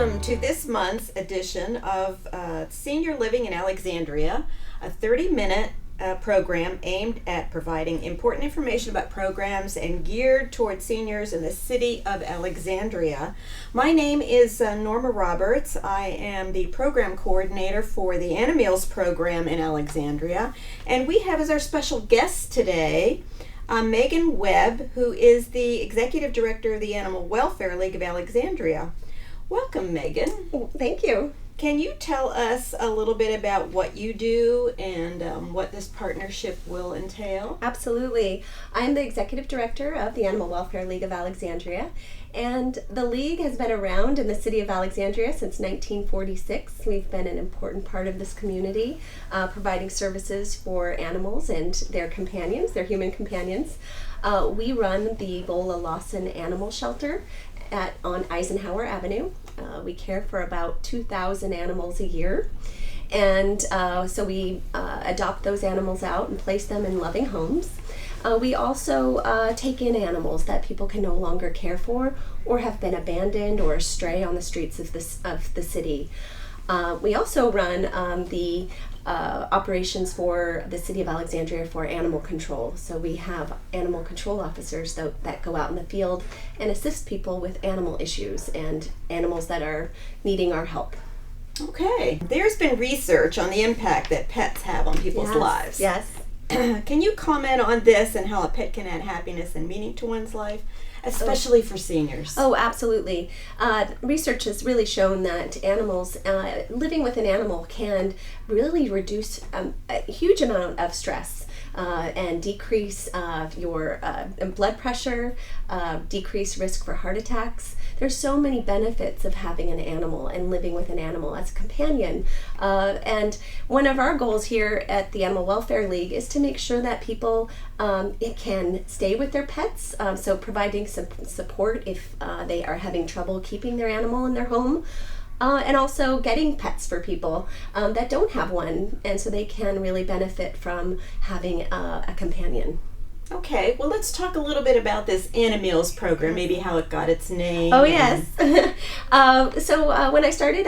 Welcome to this month's edition of Senior Living in Alexandria, a 30-minute program aimed at providing important information about programs and geared towards seniors in the City of Alexandria. My name is Norma Roberts. I am the program coordinator for the Animeals program in Alexandria, and we have as our special guest today Megan Webb, who is the Executive Director of the Animal Welfare League of Alexandria. Welcome, Megan. Thank you. Can you tell us a little bit about what you do and what this partnership will entail? Absolutely. I'm the Executive Director of the Animal Welfare League of Alexandria, and the League has been around in the City of Alexandria since 1946. We've been an important part of this community, providing services for animals and their companions, their human companions. We run the Bola Lawson Animal Shelter on Eisenhower Avenue. We care for about 2,000 animals a year, and so we adopt those animals out and place them in loving homes. We also take in animals that people can no longer care for or have been abandoned or stray on the streets of the city. We also run the operations for the City of Alexandria for animal control. So we have animal control officers that go out in the field and assist people with animal issues and animals that are needing our help. Okay. There's been research on the impact that pets have on people's lives. Yes. Can you comment on this and how a pet can add happiness and meaning to one's life, especially for seniors? Oh, absolutely. Research has really shown that animals, living with an animal can really reduce a huge amount of stress and decrease your blood pressure, decrease risk for heart attacks. There's so many benefits of having an animal and living with an animal as a companion. And one of our goals here at the Animal Welfare League is to make sure that people can stay with their pets, so providing some support if they are having trouble keeping their animal in their home, and also getting pets for people that don't have one, and so they can really benefit from having a companion. Okay, well, let's talk a little bit about this Animeals program, maybe how it got its name. Oh, yes. So when I started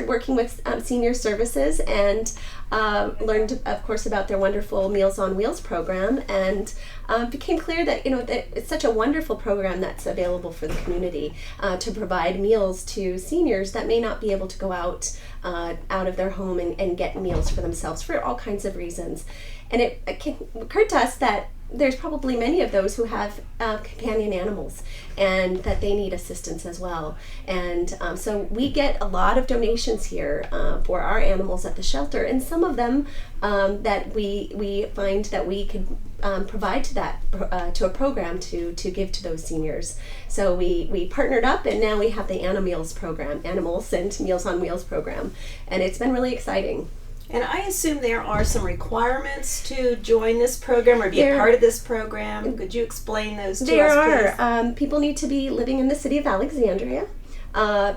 working with Senior Services and learned, of course, about their wonderful Meals on Wheels program, and became clear that, that it's such a wonderful program that's available for the community to provide meals to seniors that may not be able to go out of their home and get meals for themselves for all kinds of reasons. And it occurred to us that there's probably many of those who have companion animals and that they need assistance as well. And so we get a lot of donations here for our animals at the shelter, and some of them that we find that we could provide to a program to give to those seniors. So we partnered up, and now we have the Animeals program, Animals and Meals on Wheels program, and it's been really exciting. And I assume there are some requirements to join this program or be a part of this program. Could you explain those to us, please? There are. People need to be living in the City of Alexandria,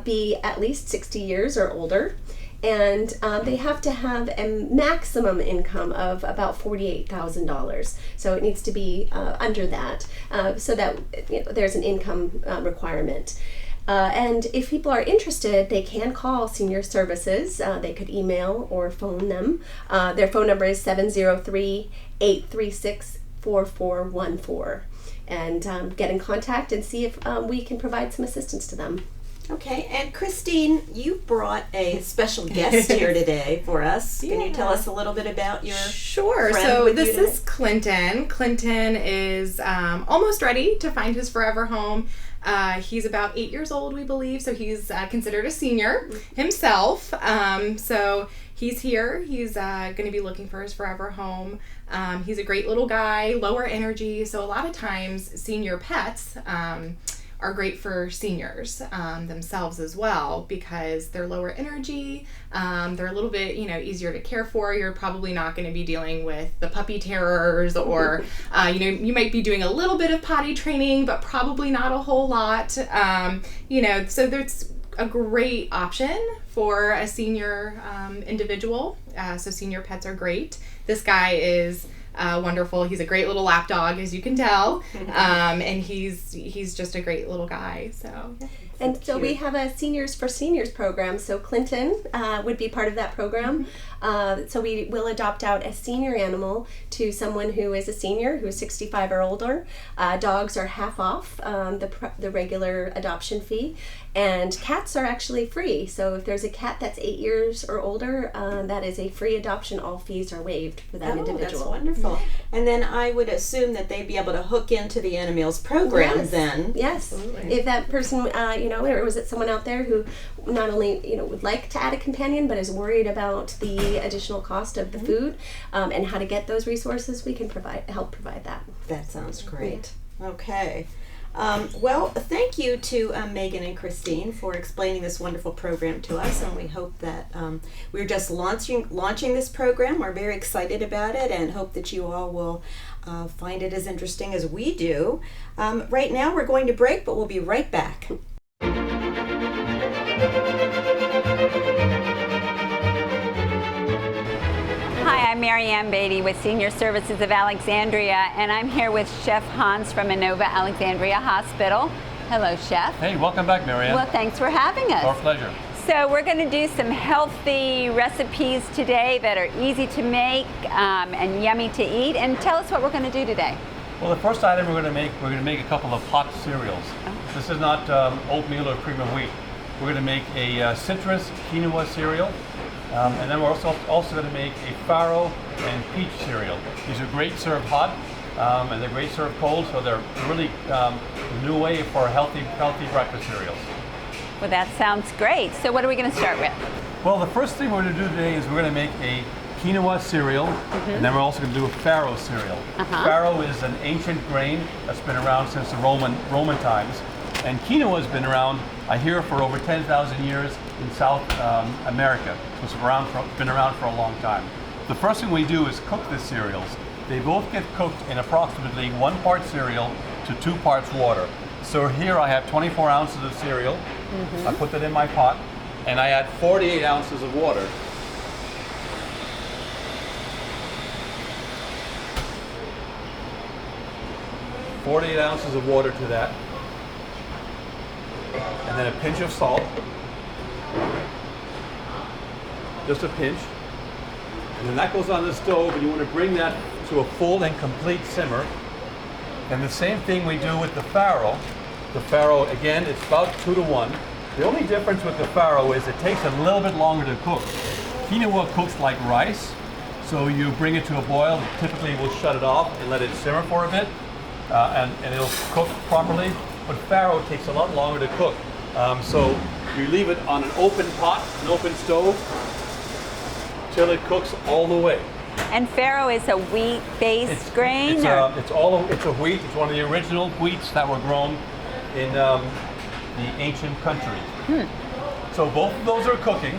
be at least 60 years or older, and they have to have a maximum income of about $48,000. So it needs to be under that, so that there's an income requirement. And if people are interested, they can call Senior Services. They could email or phone them. Their phone number is 703-836-4414. And get in contact and see if we can provide some assistance to them. Okay, and Christine, you brought a special guest here today for us. Can you tell us a little bit about your Sure. So this is Clinton. Clinton is almost ready to find his forever home. He's about 8 years old, we believe, so he's considered a senior himself. So he's here. He's going to be looking for his forever home. He's a great little guy, lower energy, so a lot of times senior pets are great for seniors themselves as well, because they're lower energy, they're a little bit easier to care for. You're probably not going to be dealing with the puppy terrors, or you might be doing a little bit of potty training, but probably not a whole lot. So there's a great option for a senior individual. So senior pets are great. This guy is wonderful. He's a great little lap dog, as you can tell, and he's just a great little guy. So And so we have a Seniors for Seniors program. So Clinton would be part of that program. So we will adopt out a senior animal to someone who is a senior, who is 65 or older. Dogs are half off the regular adoption fee. And cats are actually free. So if there's a cat that's 8 years or older, that is a free adoption. All fees are waived for that individual. That's wonderful. And then I would assume that they'd be able to hook into the Animeals program then. Yes. Absolutely. If that person, or was it someone out there who not only, would like to add a companion, but is worried about the additional cost of the food and how to get those resources, we can help provide that. That sounds great. Okay. Well, thank you to Megan and Christine for explaining this wonderful program to us, and we hope that we're just launching this program. We're very excited about it and hope that you all will find it as interesting as we do. Right now we're going to break, but we'll be right back. Hi, I'm Mary Ann Beatty with Senior Services of Alexandria, and I'm here with Chef Hans from Inova Alexandria Hospital. Hello, Chef. Hey, welcome back, Mary Ann. Well, thanks for having us. Our pleasure. So we're going to do some healthy recipes today that are easy to make and yummy to eat. And tell us what we're going to do today. Well, the first item we're going to make a couple of hot cereals. This is not oatmeal or cream of wheat. We're going to make a citrus quinoa cereal. And then we're also going to make a farro and peach cereal. These are great served hot, and they're great served cold, so they're really a new way for healthy breakfast cereals. Well, that sounds great. So what are we going to start with? Well, the first thing we're going to do today is we're going to make a quinoa cereal, and then we're also going to do a farro cereal. Farro is an ancient grain that's been around since the Roman times, and quinoa has been around, I hear, for over 10,000 years in South America. So it's been around for a long time. The first thing we do is cook the cereals. They both get cooked in approximately 1 part cereal to 2 parts water. So here I have 24 ounces of cereal. I put that in my pot, and I add 48 ounces of water. .48 ounces of water to that, and then a pinch of salt, just a pinch, and then that goes on the stove, and you want to bring that to a full and complete simmer. And the same thing we do with the farro. The farro, again, it's about 2 to 1. The only difference with the farro is it takes a little bit longer to cook. Quinoa cooks like rice, so you bring it to a boil. Typically we'll shut it off and let it simmer for a bit, and it'll cook properly. But farro takes a lot longer to cook. So you leave it on an open pot, an open stove, till it cooks all the way. And farro is a wheat-based grain? It's a wheat. It's one of the original wheats that were grown in the ancient country. So both of those are cooking,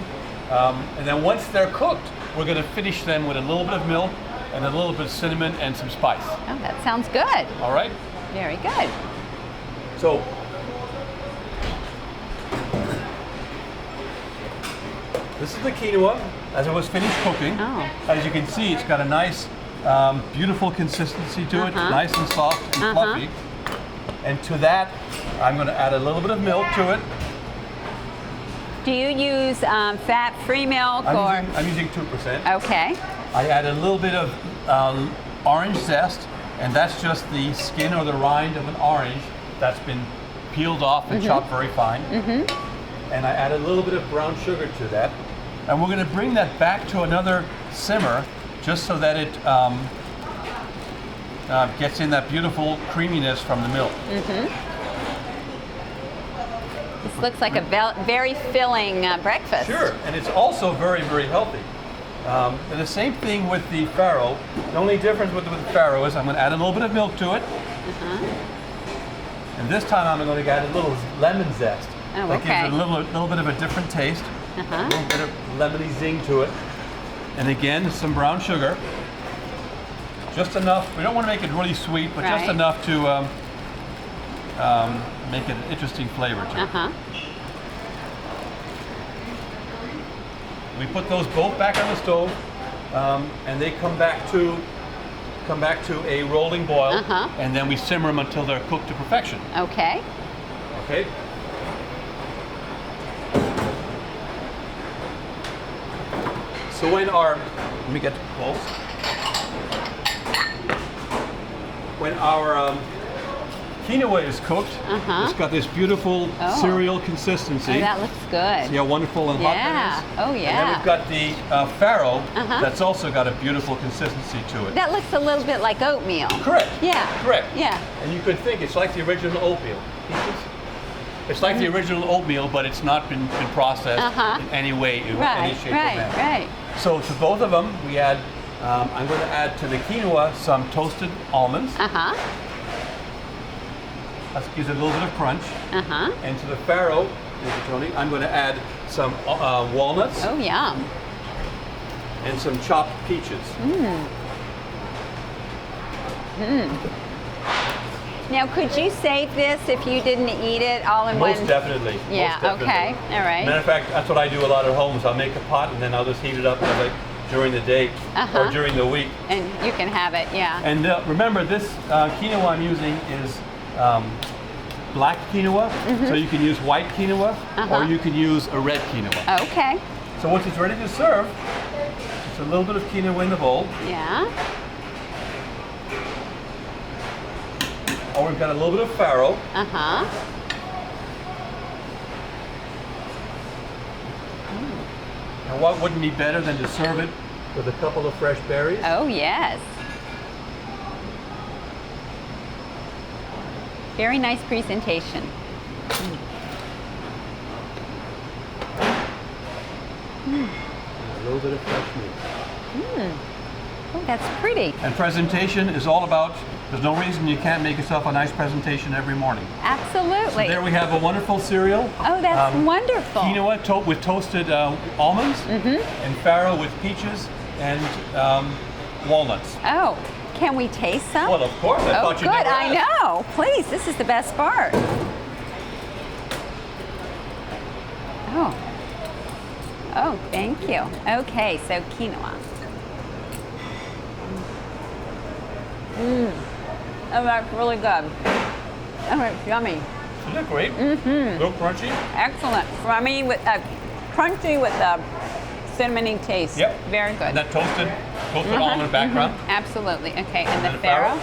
and then once they're cooked, we're going to finish them with a little bit of milk and a little bit of cinnamon and some spice. Oh, that sounds good. All right? Very good. So this is the quinoa as it was finished cooking. Oh. As you can see, it's got a nice, beautiful consistency to it, nice and soft and fluffy. And to that, I'm going to add a little bit of milk to it. Do you use fat-free milk I'm using 2%. Okay. I add a little bit of orange zest, and that's just the skin or the rind of an orange that's been peeled off and chopped very fine. And I add a little bit of brown sugar to that. And we're going to bring that back to another simmer just so that it gets in that beautiful creaminess from the milk. This looks like a very filling breakfast. Sure, and it's also very, very healthy. And the same thing with the farro. The only difference with the farro is I'm going to add a little bit of milk to it. And this time I'm going to add a little lemon zest. Oh, that okay. gives it a little bit of a different taste. A little bit of lemony zing to it. And again, some brown sugar. Just enough. We don't want to make it really sweet, but just enough to make it an interesting flavor to it. We put those both back on the stove, and they come back to a rolling boil, and then we simmer them until they're cooked to perfection. Okay. Okay. So when our, let me get close. When our quinoa is cooked, it's got this beautiful cereal consistency. Oh, that looks good. See how wonderful and hot that is? Oh, yeah. And then we've got the farro that's also got a beautiful consistency to it. That looks a little bit like oatmeal. Correct. Yeah. Correct. Yeah. And you could think it's like the original oatmeal. It's like the original oatmeal, but it's not been processed in any way, in any shape or manner. Right. So to both of them, we add, I'm going to add to the quinoa some toasted almonds. That gives it a little bit of crunch. And to the farro, Tony, I'm going to add some walnuts. Oh, yum. And some chopped peaches. Now, could you save this if you didn't eat it all in one? Most definitely. Yeah, most definitely. okay, all right. Matter of fact, that's what I do a lot at home. Is I'll make a pot and then I'll just heat it up during the day or during the week. And you can have it, yeah. And remember, this quinoa I'm using is black quinoa, so you can use white quinoa or you can use a red quinoa. Okay. So once it's ready to serve, it's a little bit of quinoa in the bowl. Yeah. Oh, we've got a little bit of farro. And what wouldn't be better than to serve it with a couple of fresh berries? Oh, yes. Very nice presentation. And a little bit of fresh meat. Oh, that's pretty. And presentation is all about, there's no reason you can't make yourself a nice presentation every morning. Absolutely. So there we have a wonderful cereal. Oh, that's wonderful. Quinoa with toasted almonds and farro with peaches and walnuts. Oh, can we taste some? Well, of course. I thought you good. never I asked. know. Please, this is the best part. Oh, thank you. Okay, so quinoa. Oh, that's really good. Oh, it's yummy. Isn't it great? A little crunchy. Excellent. Crunchy with a cinnamony taste. Yep. Very good. And that toasted almond background. Absolutely. Okay, and the farro.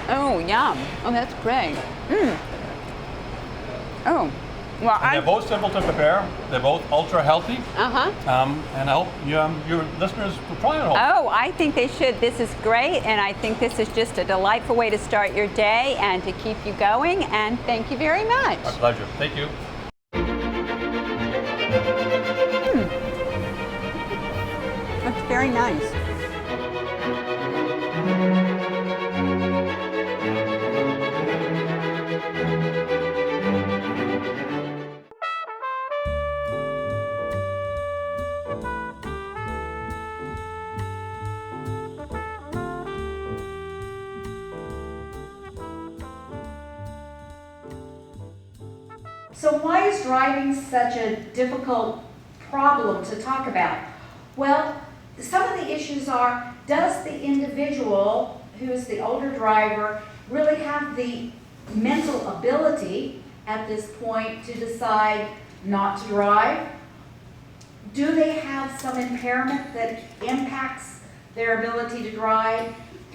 Oh, yum. Oh, that's great. Oh, well, They're both simple to prepare. They're both ultra healthy. And I hope your listeners will try it at home. Oh, I think they should. This is great, and I think this is just a delightful way to start your day and to keep you going. And thank you very much. My pleasure. Thank you. That's very nice. So why is driving such a difficult problem to talk about? Well, some of the issues are, does the individual who is the older driver really have the mental ability at this point to decide not to drive? Do they have some impairment that impacts their ability to drive?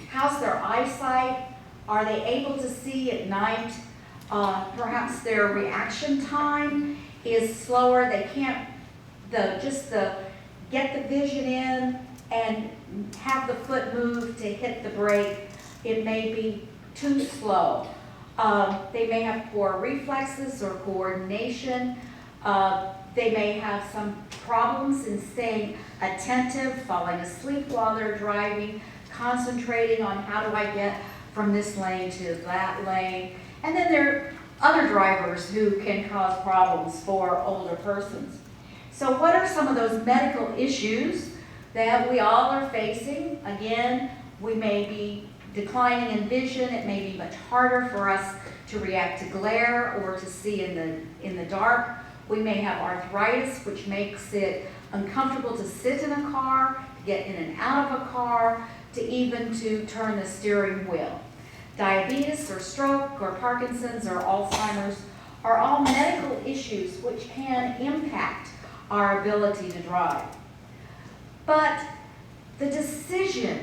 How's their eyesight? Are they able to see at night? Perhaps their reaction time is slower. They can't get the vision in and have the foot move to hit the brake. It may be too slow. They may have poor reflexes or coordination. They may have some problems in staying attentive, falling asleep while they're driving, concentrating on how do I get from this lane to that lane. And then there are other drivers who can cause problems for older persons. So what are some of those medical issues that we all are facing? Again, we may be declining in vision. It may be much harder for us to react to glare or to see in the dark. We may have arthritis, which makes it uncomfortable to sit in a car, to get in and out of a car, to even to turn the steering wheel. Diabetes or stroke or Parkinson's or Alzheimer's are all medical issues which can impact our ability to drive. But the decision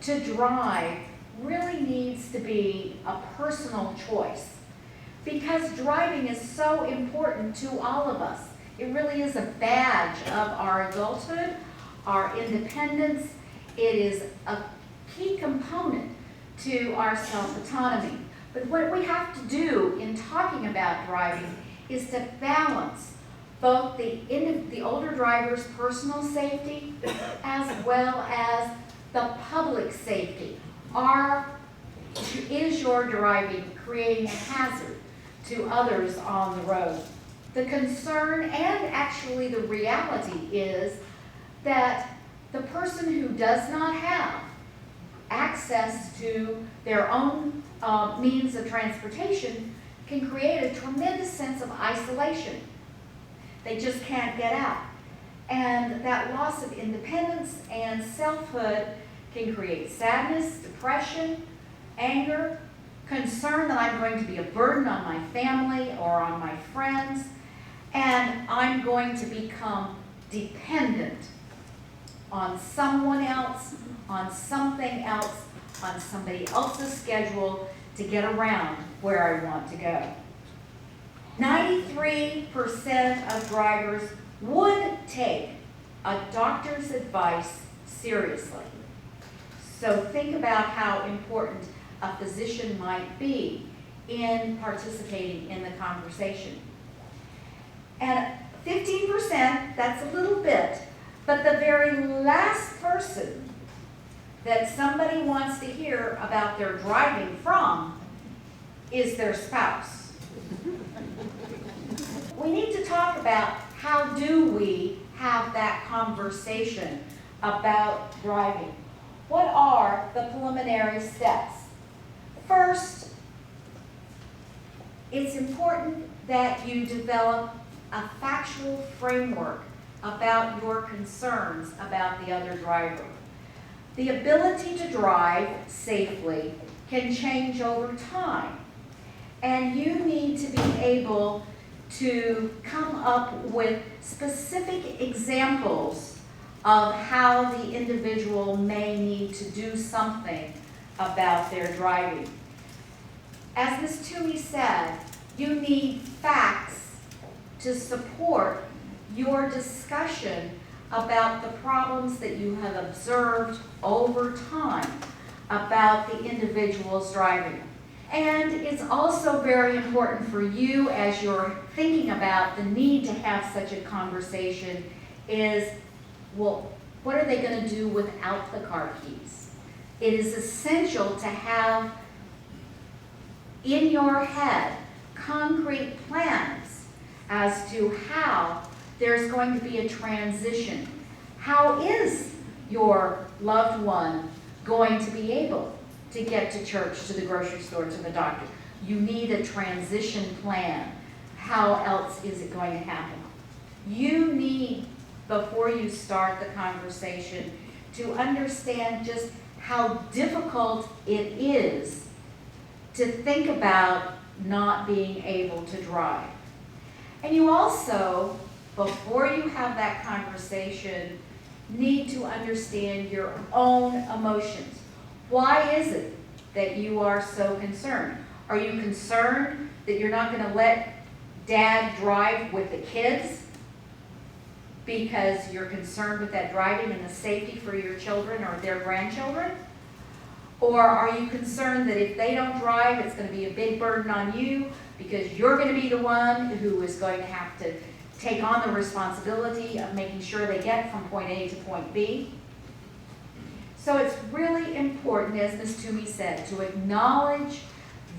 to drive really needs to be a personal choice, because driving is so important to all of us. It really is a badge of our adulthood, our independence. It is a key component to our self-autonomy. But what we have to do in talking about driving is to balance both the older driver's personal safety as well as the public safety. Is your driving creating a hazard to others on the road? The concern and actually the reality is that the person who does not have access to their own means of transportation can create a tremendous sense of isolation. They just can't get out. And that loss of independence and selfhood can create sadness, depression, anger, concern that I'm going to be a burden on my family or on my friends, and I'm going to become dependent on someone else, on something else, on somebody else's schedule to get around where I want to go. 93% of drivers would take a doctor's advice seriously. So think about how important a physician might be in participating in the conversation. And 15%, that's a little bit, but the very last person that somebody wants to hear about their driving from is their spouse. We need to talk about how do we have that conversation about driving. What are the preliminary steps? First, it's important that you develop a factual framework about your concerns about the other driver. The ability to drive safely can change over time, and you need to be able to come up with specific examples of how the individual may need to do something about their driving. As Ms. Toomey said, you need facts to support your discussion about the problems that you have observed over time about the individual's driving. And it's also very important for you, as you're thinking about the need to have such a conversation, is, well, what are they going to do without the car keys? It is essential to have in your head concrete plans as to how there's going to be a transition. How is your loved one going to be able to get to church, to the grocery store, to the doctor? You need a transition plan. How else is it going to happen? You need, before you start the conversation, to understand just how difficult it is to think about not being able to drive. And you also, before you have that conversation, need to understand your own emotions. Why is it that you are so concerned? Are you concerned that you're not going to let Dad drive with the kids because you're concerned with that driving and the safety for your children or their grandchildren? Or are you concerned that if they don't drive, it's going to be a big burden on you because you're going to be the one who is going to have to take on the responsibility of making sure they get from point A to point B? So it's really important, as Ms. Toomey said, to acknowledge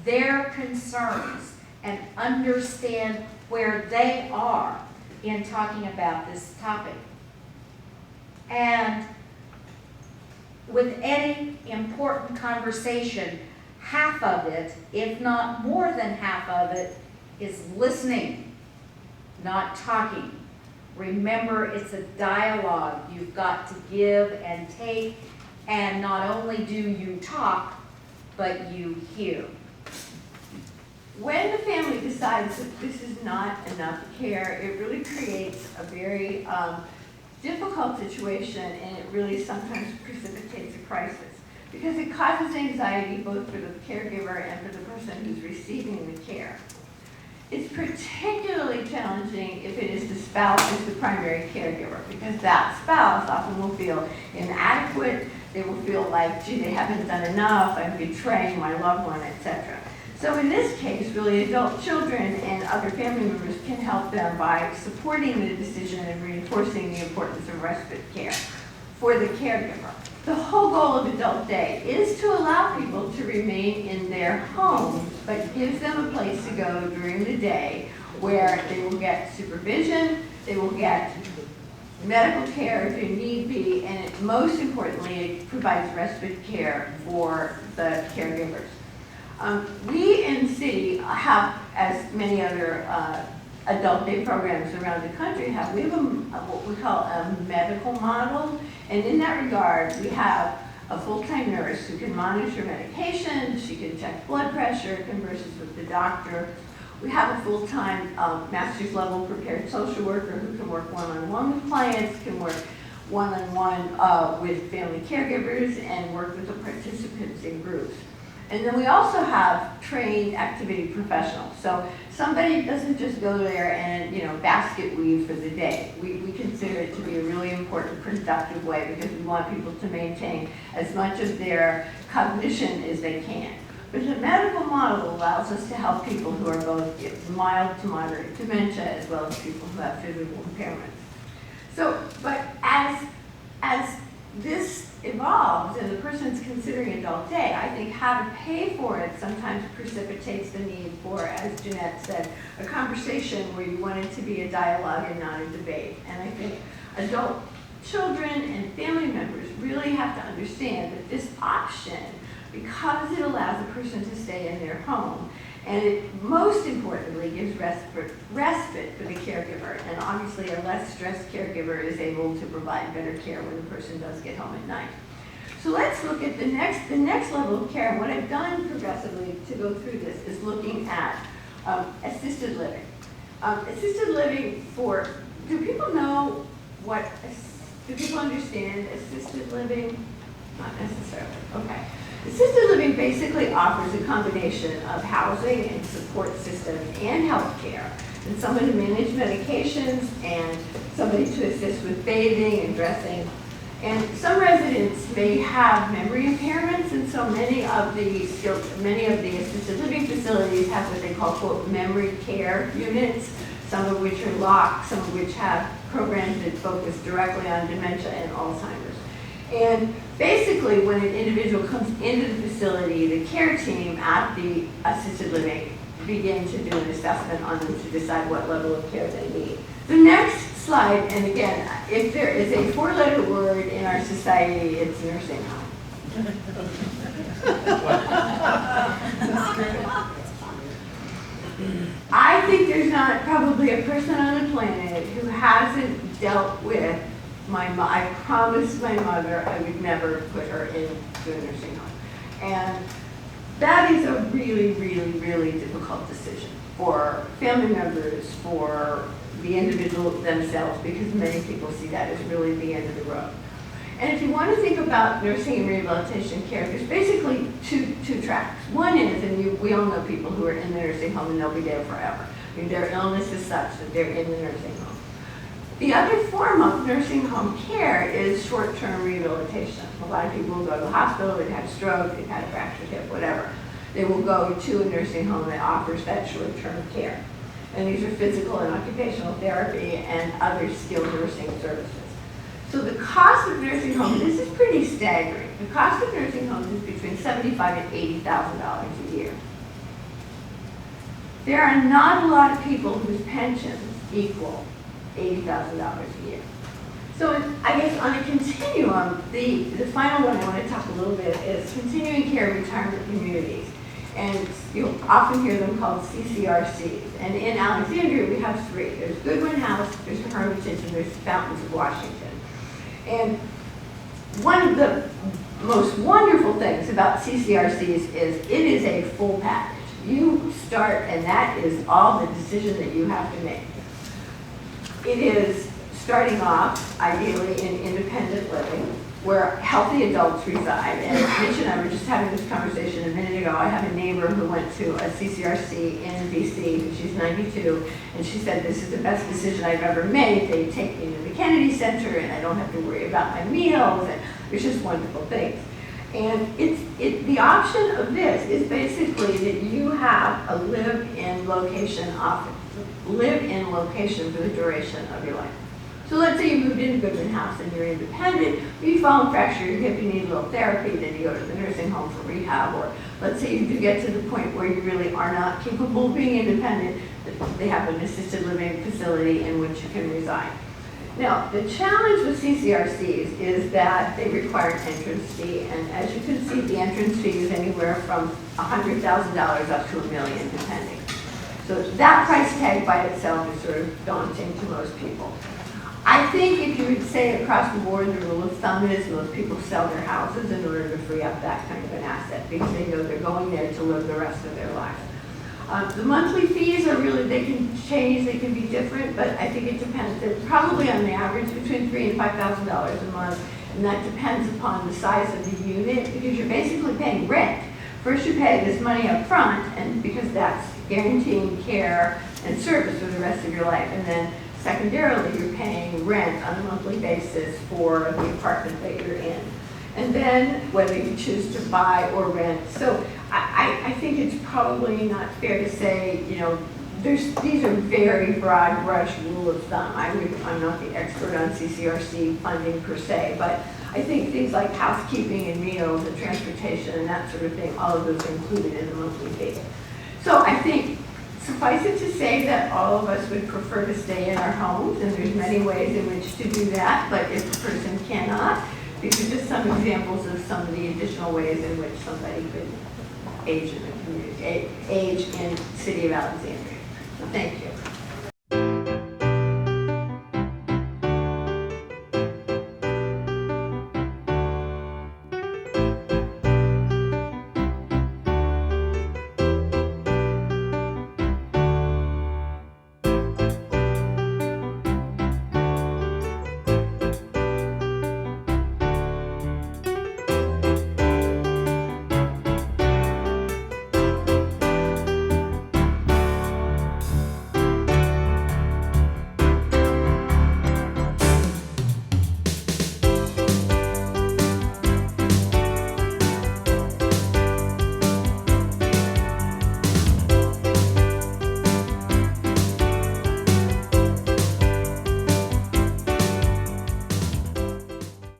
their concerns and understand where they are in talking about this topic. And with any important conversation, half of it, if not more than half of it, is listening, not talking. Remember, it's a dialogue. You've got to give and take, and not only do you talk, but you hear. when the family decides that this is not enough care, it really creates a very difficult situation, and it really sometimes precipitates a crisis because it causes anxiety both for the caregiver and for the person who's receiving the care. It's particularly challenging if it is the spouse who's the primary caregiver, because that spouse often will feel inadequate. They will feel like, gee, they haven't done enough, I'm betraying my loved one, etc. So in this case, really, adult children and other family members can help them by supporting the decision and reinforcing the importance of respite care for the caregiver. The whole goal of Adult Day is to allow people to remain in their homes, but gives them a place to go during the day where they will get supervision, they will get medical care if need be, and most importantly, it provides respite care for the caregivers. We in the city have, as many other adult day programs around the country have, we have what we call a medical model, and in that regard, we have a full-time nurse who can monitor medication, she can check blood pressure, converses with the doctor. We have a full-time master's level prepared social worker who can work one-on-one with clients, can work one-on-one with family caregivers, and work with the participants in groups. And then we also have trained activity professionals. So somebody doesn't just go there and, basket weave for the day. We consider it to be a really important, productive way because we want people to maintain as much of their cognition as they can. But the medical model allows us to help people who are both mild to moderate dementia as well as people who have physical impairments. So, but as this evolves and the person's considering Adult Day, I think how to pay for it sometimes precipitates the need for, as Jeanette said, a conversation where you want it to be a dialogue and not a debate. And I think adult children and family members really have to understand that this option, because it allows a person to stay in their home, and it most importantly gives respite for the caregiver. And obviously a less stressed caregiver is able to provide better care when the person does get home at night. So let's look at the next level of care. And what I've done progressively to go through this is looking at assisted living. Assisted living do people know do people understand assisted living? Not necessarily, okay. Assisted living basically offers a combination of housing and support systems and health care, and someone to manage medications and somebody to assist with bathing and dressing. And some residents may have memory impairments, and so many of the assisted living facilities have what they call, quote, memory care units, some of which are locked, some of which have programs that focus directly on dementia and Alzheimer's. And basically, when an individual comes into the facility, the care team at the assisted living begin to do an assessment on them to decide what level of care they need. The next slide, and again, if there is a four-letter word in our society, it's nursing home. I think there's not probably a person on the planet who hasn't dealt with I promised my mother I would never put her into a nursing home. And that is a really, really, really difficult decision for family members, for the individual themselves, because many people see that as really the end of the road. And if you want to think about nursing and rehabilitation care, there's basically two tracks. One is, and we all know people who are in the nursing home and they'll be there forever. I mean, their illness is such that they're in the nursing home. The other form of nursing home care is short-term rehabilitation. A lot of people will go to the hospital, they've had a stroke, they've had a fractured hip, whatever. They will go to a nursing home that offers that short-term care. And these are physical and occupational therapy and other skilled nursing services. So the cost of nursing homes, this is pretty staggering. The cost of nursing homes is between $75,000 and $80,000 a year. There are not a lot of people whose pensions equal $80,000 a year. So I guess on a continuum, the final one I want to talk a little bit is continuing care retirement communities. And you'll often hear them called CCRCs. And in Alexandria, we have three. There's Goodwin House, there's Hermitage, and there's Fountains of Washington. And one of the most wonderful things about CCRCs is it is a full package. you start, and that is all the decision that you have to make. It is starting off, ideally, in independent living, where healthy adults reside. And Mitch and I were just having this conversation a minute ago. I have a neighbor who went to a CCRC in DC, she's 92, and she said, this is the best decision I've ever made. They take me to the Kennedy Center, and I don't have to worry about my meals, and it's just wonderful things. And the option of this is basically that you have a live-in location for the duration of your life. So let's say you moved into a Goodman House and you're independent, you fall and fracture your hip, you need a little therapy, then you go to the nursing home for rehab, or let's say you do get to the point where you really are not capable of being independent, they have an assisted living facility in which you can reside. Now, the challenge with CCRCs is that they require an entrance fee, and as you can see, the entrance fee is anywhere from $100,000 up to $1 million, depending. So that price tag by itself is sort of daunting to most people. I think if you would say across the board, the rule of thumb is most people sell their houses in order to free up that kind of an asset because they know they're going there to live the rest of their life. The monthly fees are really, they can change, they can be different, but I think it depends. They're probably on the average between $3,000 and $5,000 a month, and that depends upon the size of the unit because you're basically paying rent. First you pay this money up front, and because that's guaranteeing care and service for the rest of your life, and then secondarily you're paying rent on a monthly basis for the apartment that you're in. And then whether you choose to buy or rent. So I think it's probably not fair to say, you know, these are very broad brush rule of thumb. I'm not the expert on CCRC funding per se, but I think things like housekeeping and meals and transportation and that sort of thing, all of those are included in the monthly fee. So I think suffice it to say that all of us would prefer to stay in our homes, and there's many ways in which to do that, but if a person cannot, these are just some examples of some of the additional ways in which somebody could age in the community, age in City of Alexandria. So thank you.